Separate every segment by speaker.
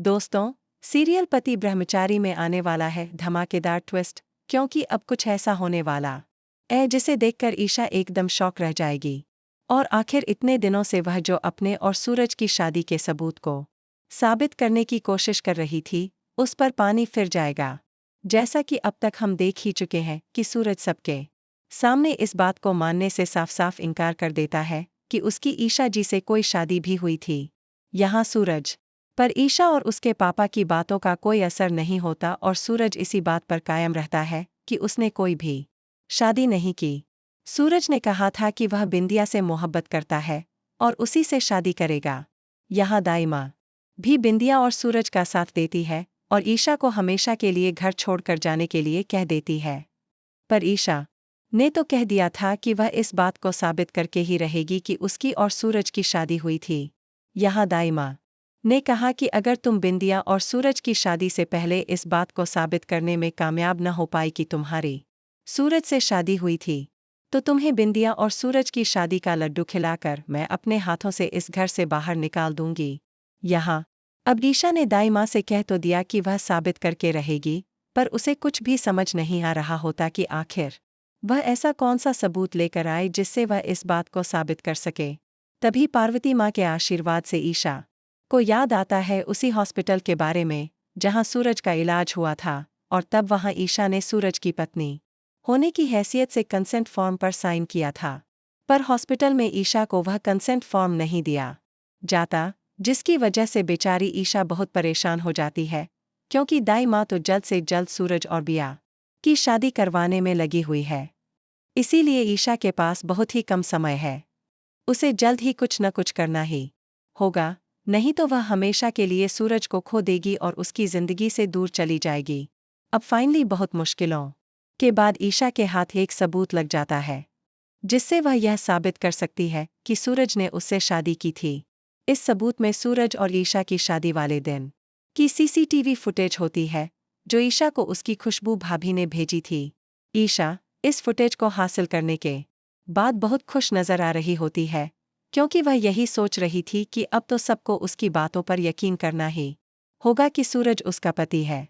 Speaker 1: दोस्तों, सीरियल पति ब्रह्मचारी में आने वाला है धमाकेदार ट्विस्ट, क्योंकि अब कुछ ऐसा होने वाला है जिसे देखकर ईशा एकदम शॉक रह जाएगी। और आखिर इतने दिनों से वह जो अपने और सूरज की शादी के सबूत को साबित करने की कोशिश कर रही थी, उस पर पानी फिर जाएगा। जैसा कि अब तक हम देख ही चुके हैं कि सूरज सबके सामने इस बात को मानने से साफ साफ इनकार कर देता है कि उसकी ईशा जी से कोई शादी भी हुई थी। यहाँ सूरज पर ईशा और उसके पापा की बातों का कोई असर नहीं होता और सूरज इसी बात पर कायम रहता है कि उसने कोई भी शादी नहीं की। सूरज ने कहा था कि वह बिंदिया से मोहब्बत करता है और उसी से शादी करेगा। यहाँ दाई माँ भी बिंदिया और सूरज का साथ देती है और ईशा को हमेशा के लिए घर छोड़कर जाने के लिए कह देती है। पर ईशा ने तो कह दिया था कि वह इस बात को साबित करके ही रहेगी कि उसकी और सूरज की शादी हुई थी। यहाँ दाई माँ ने कहा कि अगर तुम बिंदिया और सूरज की शादी से पहले इस बात को साबित करने में कामयाब न हो पाई कि तुम्हारी सूरज से शादी हुई थी, तो तुम्हें बिंदिया और सूरज की शादी का लड्डू खिलाकर मैं अपने हाथों से इस घर से बाहर निकाल दूंगी। यहाँ अब ईशा ने दाई माँ से कह तो दिया कि वह साबित करके रहेगी, पर उसे कुछ भी समझ नहीं आ रहा होता कि आखिर वह ऐसा कौन सा सबूत लेकर आए जिससे वह इस बात को साबित कर सके। तभी पार्वती माँ के आशीर्वाद से ईशा को याद आता है उसी हॉस्पिटल के बारे में जहां सूरज का इलाज हुआ था, और तब वहां ईशा ने सूरज की पत्नी होने की हैसियत से कंसेंट फॉर्म पर साइन किया था। पर हॉस्पिटल में ईशा को वह कंसेंट फॉर्म नहीं दिया जाता, जिसकी वजह से बेचारी ईशा बहुत परेशान हो जाती है, क्योंकि दाई माँ तो जल्द से जल्द सूरज और बिया की शादी करवाने में लगी हुई है। इसीलिए ईशा के पास बहुत ही कम समय है, उसे जल्द ही कुछ न कुछ करना ही होगा, नहीं तो वह हमेशा के लिए सूरज को खो देगी और उसकी जिंदगी से दूर चली जाएगी। अब फाइनली बहुत मुश्किलों के बाद ईशा के हाथ एक सबूत लग जाता है, जिससे वह यह साबित कर सकती है कि सूरज ने उससे शादी की थी। इस सबूत में सूरज और ईशा की शादी वाले दिन की सीसीटीवी फुटेज होती है, जो ईशा को उसकी खुशबू भाभी ने भेजी थी। ईशा इस फुटेज को हासिल करने के बाद बहुत खुश नजर आ रही होती है, क्योंकि वह यही सोच रही थी कि अब तो सबको उसकी बातों पर यकीन करना ही होगा कि सूरज उसका पति है।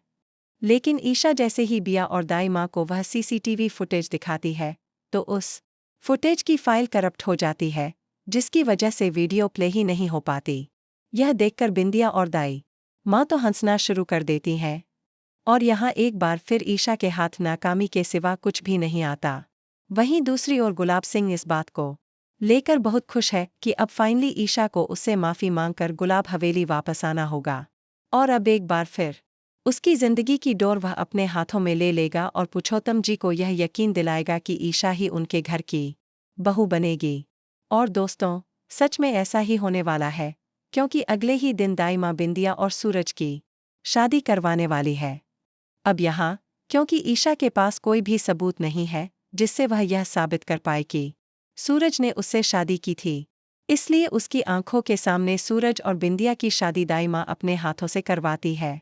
Speaker 1: लेकिन ईशा जैसे ही बिया और दाई माँ को वह सीसीटीवी फुटेज दिखाती है, तो उस फुटेज की फाइल करप्ट हो जाती है, जिसकी वजह से वीडियो प्ले ही नहीं हो पाती। यह देखकर बिंदिया और दाई माँ तो हंसना शुरू कर देती हैं, और यहाँ एक बार फिर ईशा के हाथ नाकामी के सिवा कुछ भी नहीं आता। वहीं दूसरी ओर गुलाब सिंह इस बात को लेकर बहुत खुश है कि अब फाइनली ईशा को उससे माफ़ी मांगकर गुलाब हवेली वापस आना होगा, और अब एक बार फिर उसकी जिंदगी की डोर वह अपने हाथों में ले लेगा और पुरुषोत्तम जी को यह यकीन दिलाएगा कि ईशा ही उनके घर की बहू बनेगी। और दोस्तों, सच में ऐसा ही होने वाला है, क्योंकि अगले ही दिन दाई माँ बिंदिया और सूरज की शादी करवाने वाली है। अब यहाँ क्योंकि ईशा के पास कोई भी सबूत नहीं है जिससे वह यह साबित कर पाए कि सूरज ने उससे शादी की थी, इसलिए उसकी आंखों के सामने सूरज और बिंदिया की शादी दाई माँ अपने हाथों से करवाती है।